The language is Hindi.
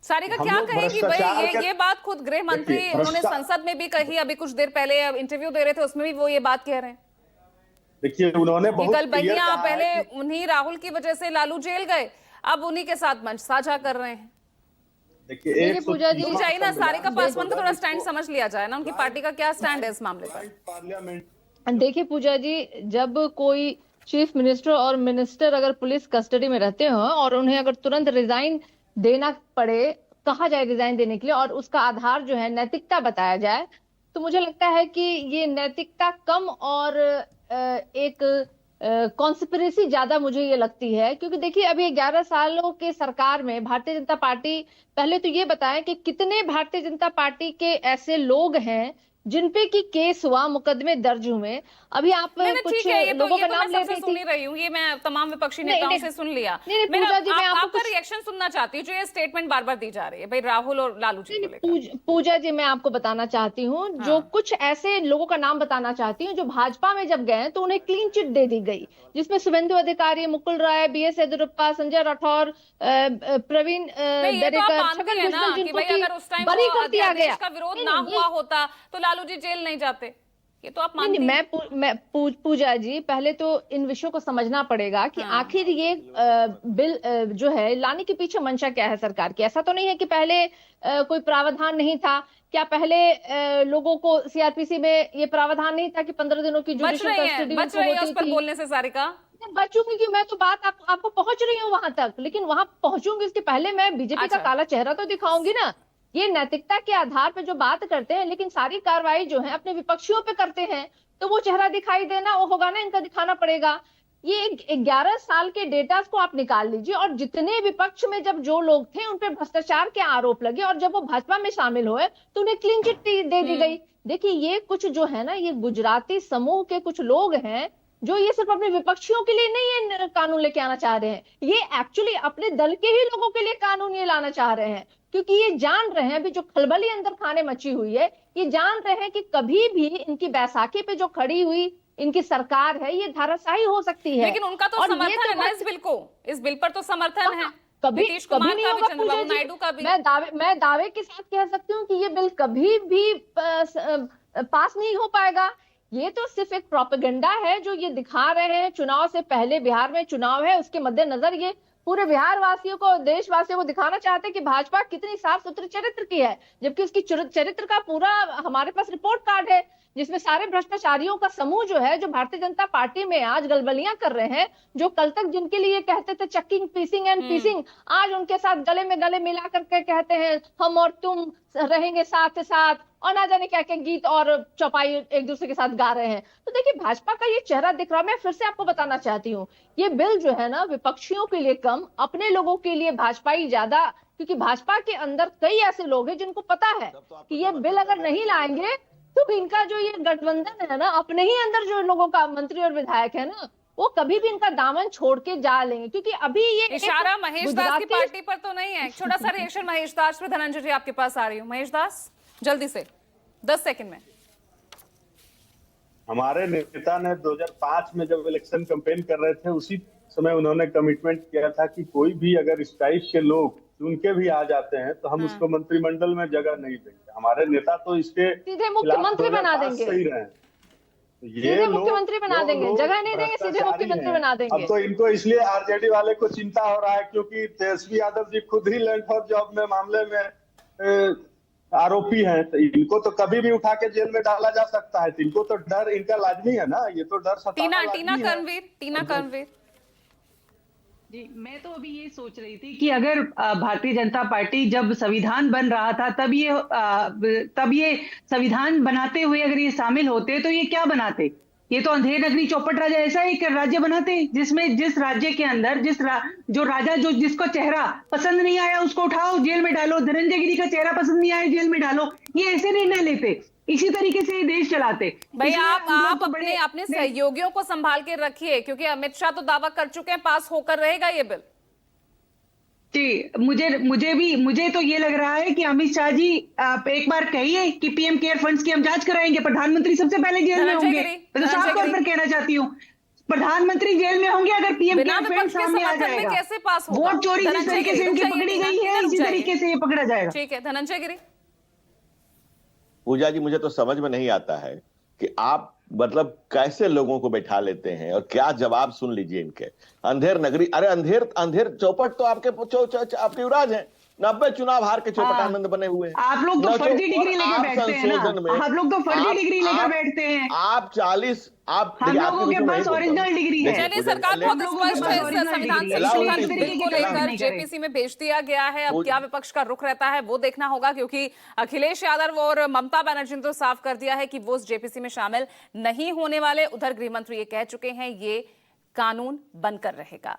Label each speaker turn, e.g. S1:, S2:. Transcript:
S1: सारिका
S2: हम
S1: क्या
S2: लोग
S1: कहेगी भाई?
S2: भ्रष्टाचार
S1: ये बात खुद गृह मंत्री
S2: देखिए,
S1: उन्होंने संसद में भी कही, अभी कुछ देर पहले इंटरव्यू दे रहे थे उसमें भी वो ये बात कह रहे हैं।
S2: देखिए उन्होंने
S1: ये
S2: बहुत
S1: कल
S2: क्लियर
S1: बनिया
S2: कहा है
S1: पहले
S2: कि
S1: उन्हीं राहुल की वजह से लालू जेल गए, अब उन्हीं के साथ मंच साझा कर रहे हैं।
S2: देखिए
S3: देखिए पूजा जी,
S1: रुक जाइए ना, सारिका पासवान का थोड़ा स्टैंड
S2: इसको
S1: समझ लिया जाए ना, उनकी पार्टी का क्या स्टैंड है इस मामले पर।
S2: पार्लियामेंट
S3: देखिए पूजा जी, जब कोई चीफ मिनिस्टर और मिनिस्टर अगर पुलिस कस्टडी में रहते हो और उन्हें अगर तुरंत रिजाइन देना पड़े, कहा जाए रिजाइन देने के लिए, और उसका आधार जो है नैतिकता बताया जाए, तो मुझे लगता है कि ये नैतिकता कम और एक कॉन्स्पिरेसी ज्यादा मुझे ये लगती है। क्योंकि देखिए अभी 11 सालों के सरकार में भारतीय जनता पार्टी, पहले तो ये बताएं कि कितने भारतीय जनता पार्टी के ऐसे लोग हैं जिनपे की केस हुआ, मुकदमे दर्ज हुए। अभी आप
S1: नहीं,
S3: कुछ
S1: ठीक है, ये
S3: लोगों
S1: तो
S3: का
S1: मैं
S3: नाम ले
S1: सबसे
S3: रही
S1: सुन
S3: थी।
S1: ही रही हूँ, ये मैं तमाम विपक्षी
S3: नहीं,
S1: नेताओं
S3: नहीं,
S1: से सुन लिया।
S3: नहीं,
S1: मैं
S3: पूजा जी, मैं आपको
S1: आपका
S3: कुछ
S1: रिएक्शन सुनना चाहती हूँ, जो ये स्टेटमेंट बार बार दी जा रही है भाई राहुल और लालू जी को लेकर।
S3: पूजा जी, मैं आपको बताना चाहती हूँ, जो
S1: हाँ।
S3: कुछ ऐसे लोगों का नाम बताना चाहती हूँ जो भाजपा में जब गए तो उन्हें क्लीन चिट दे दी गई, जिसमें शुभेंदु अधिकारी, मुकुल राय, बीएस येदियुरप्पा, संजय राठौर, प्रवीण
S1: नहीं, ये तो आप
S3: दरेकर,
S1: मानती
S3: छगन
S1: है ना
S3: भुजबल,
S1: कि
S3: जिनको
S1: भाई
S3: की
S1: अगर उस टाइम
S3: बरी
S1: वो
S3: कर दिया
S1: अध्यादेश
S3: गया।
S1: का विरोध
S3: नहीं,
S1: ना
S3: नहीं,
S1: हुआ होता तो लालू जी जेल नहीं जाते, ये तो आप
S3: नहीं,
S1: मानती हैं।
S3: पूजा जी, पहले तो इन विषयों को समझना पड़ेगा कि
S1: हाँ।
S3: आखिर ये बिल जो है लाने के पीछे मंशा क्या है सरकार की। ऐसा तो नहीं है कि पहले कोई प्रावधान नहीं था। क्या पहले लोगों को सीआरपीसी में ये प्रावधान नहीं था कि 15 दिनों की जुडिशियल कस्टडी
S1: बच
S3: उनको
S1: रही है
S3: होती
S1: उस पर
S3: थी?
S1: बोलने से सारिका।
S3: बचूंगी कि मैं तो बात आपको पहुंच रही हूँ वहां तक, लेकिन वहां पहुंचूंगी इसके पहले मैं बीजेपी का
S1: अच्छा,
S3: काला चेहरा तो दिखाऊंगी ना। ये नैतिकता के आधार पे जो बात करते हैं, लेकिन सारी कार्रवाई जो है अपने विपक्षियों पे करते हैं, तो वो चेहरा दिखाई देना वो होगा ना, इनका दिखाना पड़ेगा। ये 11 साल के डेटा को आप निकाल लीजिए, और जितने विपक्ष में जब जो लोग थे उन पे भ्रष्टाचार के आरोप लगे, और जब वो भाजपा में शामिल हुए तो उन्हें क्लीन चिट दे दी गई। देखिए ये कुछ जो है ना, ये गुजराती समूह के कुछ लोग हैं जो ये सिर्फ अपने विपक्षियों के लिए नहीं ये कानून लेके आना चाह रहे हैं, ये एक्चुअली अपने दल के ही लोगों के लिए कानून ये लाना चाह रहे हैं। क्योंकि ये जान रहे हैं, अभी जो खलबली अंदर खाने मची हुई है, ये जान रहे हैं कि कभी भी इनकी बैसाखी पे जो खड़ी हुई इनकी सरकार है, ये धाराशाही हो सकती है।
S1: लेकिन उनका तो
S3: और ये
S1: समर्थन है ना
S3: बात
S1: इस बिल को, इस बिल पर तो समर्थन है
S3: कभी
S1: नीतीश
S3: कभी
S1: कुमार
S3: नहीं
S1: का भी,
S3: होगा
S1: चंद्रबाबू
S3: पूजा जी।
S1: नायडू का भी।
S3: मैं दावे के साथ कह सकती हूँ कि ये बिल कभी भी पास नहीं हो पाएगा। ये तो सिर्फ एक प्रोपेगेंडा है जो ये दिखा रहे हैं। चुनाव से पहले बिहार में चुनाव है, उसके मद्देनजर ये पूरे बिहार वासियों को, देशवासियों को दिखाना चाहते हैं कि भाजपा कितनी साफ सुथरे चरित्र की है, जबकि उसकी चरित्र का पूरा हमारे पास रिपोर्ट कार्ड है, जिसमें सारे भ्रष्टाचारियों का समूह जो है, जो भारतीय जनता पार्टी में आज गलबलियां कर रहे हैं, जो कल तक जिनके लिए कहते थे चक्किंग, पीसिंग एंड पीसिंग, आज उनके साथ गले में गले मिला करके कहते हैं हम और तुम रहेंगे साथ साथ, और ना जाने क्या क्या गीत और चौपाई एक दूसरे के साथ गा रहे हैं। तो देखिए भाजपा का ये चेहरा दिख रहा है। मैं फिर से आपको बताना चाहती हूँ, ये बिल जो है ना, विपक्षियों के लिए कम, अपने लोगों के लिए भाजपाई ज्यादा। क्योंकि भाजपा के अंदर कई ऐसे लोग हैं जिनको पता है कि ये बिल अगर नहीं लाएंगे तो इनका जो ये गठबंधन है ना, अपने ही अंदर जो लोगों का मंत्री और विधायक है ना, वो कभी भी इनका दामन छोड़ के जा लेंगे। क्योंकि अभी ये
S1: इशारा महेश दास की पार्टी पर तो नहीं है। छोटा सा रिएक्शन महेश दास पे। धनंजय जी आपके पास आ रही हूँ। महेश दास जल्दी से 10 सेकंड में।
S2: हमारे नेता ने 2005 में जब इलेक्शन कैंपेन कर रहे थे, उसी समय उन्होंने कमिटमेंट किया था कि कोई भी अगर इस टाइप के लोग चुन के भी आ जाते हैं तो हम उसको मंत्रिमंडल में जगह नहीं देंगे। हमारे नेता तो इसके
S3: सीधे मुख्यमंत्री बना देंगे,
S2: सही रहे।
S3: सीधे मुख्यमंत्री बना देंगे, जगह नहीं देंगे, सीधे मुख्यमंत्री बना देंगे।
S2: अब तो इनको इसलिए आरजेडी वाले को चिंता हो रहा है क्योंकि तेजस्वी यादव जी खुद ही लैंड फॉर जॉब में मामले में आरोपी हैं, तो इनको तो कभी भी उठा के जेल में डाला जा सकता है। तो इनको तो डर इनका लाजमी है ना, ये तो डर
S1: टीना कर्णवीर।
S4: जी, मैं तो अभी ये सोच रही थी कि अगर भारतीय जनता पार्टी जब संविधान बन रहा था तब ये संविधान बनाते हुए अगर ये शामिल होते तो ये क्या बनाते? ये तो अंधेर नगरी चौपट राजा ऐसा एक राज्य बनाते जिसमें जिस राज्य के अंदर जो राजा जो जिसको चेहरा पसंद नहीं आया उसको उठाओ जेल में डालो, धनंजय गिरी का चेहरा पसंद नहीं आया जेल में डालो। ये ऐसे निर्णय लेते, इसी तरीके से देश चलाते।
S1: भाई आप अपने सहयोगियों को संभाल के रखिए, क्योंकि अमित शाह तो दावा कर चुके हैं पास होकर रहेगा ये बिल।
S4: जी, मुझे तो ये लग रहा है कि अमित शाह जी आप एक बार कहिए कि पीएम केयर फंड्स की हम जांच कराएंगे, प्रधानमंत्री सबसे पहले जेल में होंगे। मैं तो साफ तौर पर कहना चाहती हूँ, प्रधानमंत्री जेल में होंगे अगर पीएम
S1: बिना
S4: के फ्रेंड
S1: विपक्ष के
S4: सामने आ
S1: समर्थन में
S4: जाएगा।
S1: कैसे पास होगा?
S4: वोट चोरी जिस
S1: धनंजय
S4: तरीके से
S1: गिरी,
S4: इनकी
S1: रुक
S4: पकड़ी
S1: जाइए,
S4: गई है
S1: रुक
S4: इसी
S1: जाइए।
S4: तरीके से ये पकड़ा जाएगा।
S1: ठीक है, धनंजय गिरी।
S5: पूजा जी, मुझे तो समझ में नहीं आता है कि आप मतलब कैसे लोगों को बैठा लेते हैं और क्या जवाब सुन लीजिए इनके। अंधेर नगरी, अरे अंधेर अंधेर चौपट तो आपके युवराज हैं। 90 चुनाव हार के चौपटानंद बने हुए हैं।
S4: आप लोग तो फर्जी डिग्री लेकर बैठते हैं ना। आप लोग तो फर्जी डिग्री लेकर बैठते हैं।
S5: आप 40 आप
S4: हम लोगों के पास ओरिजिनल डिग्री है।
S1: चलिए, सरकार बहुत स्पष्ट है इस संविधान संशोधन बिल को लेकर जेपीसी में भेज दिया गया है। अब क्या विपक्ष का रुख रहता है वो देखना होगा, क्योंकि अखिलेश यादव और ममता बनर्जी ने तो साफ कर दिया है कि वो जेपीसी में शामिल नहीं होने वाले। उधर गृह मंत्री ये कह चुके हैं ये कानून बनकर रहेगा।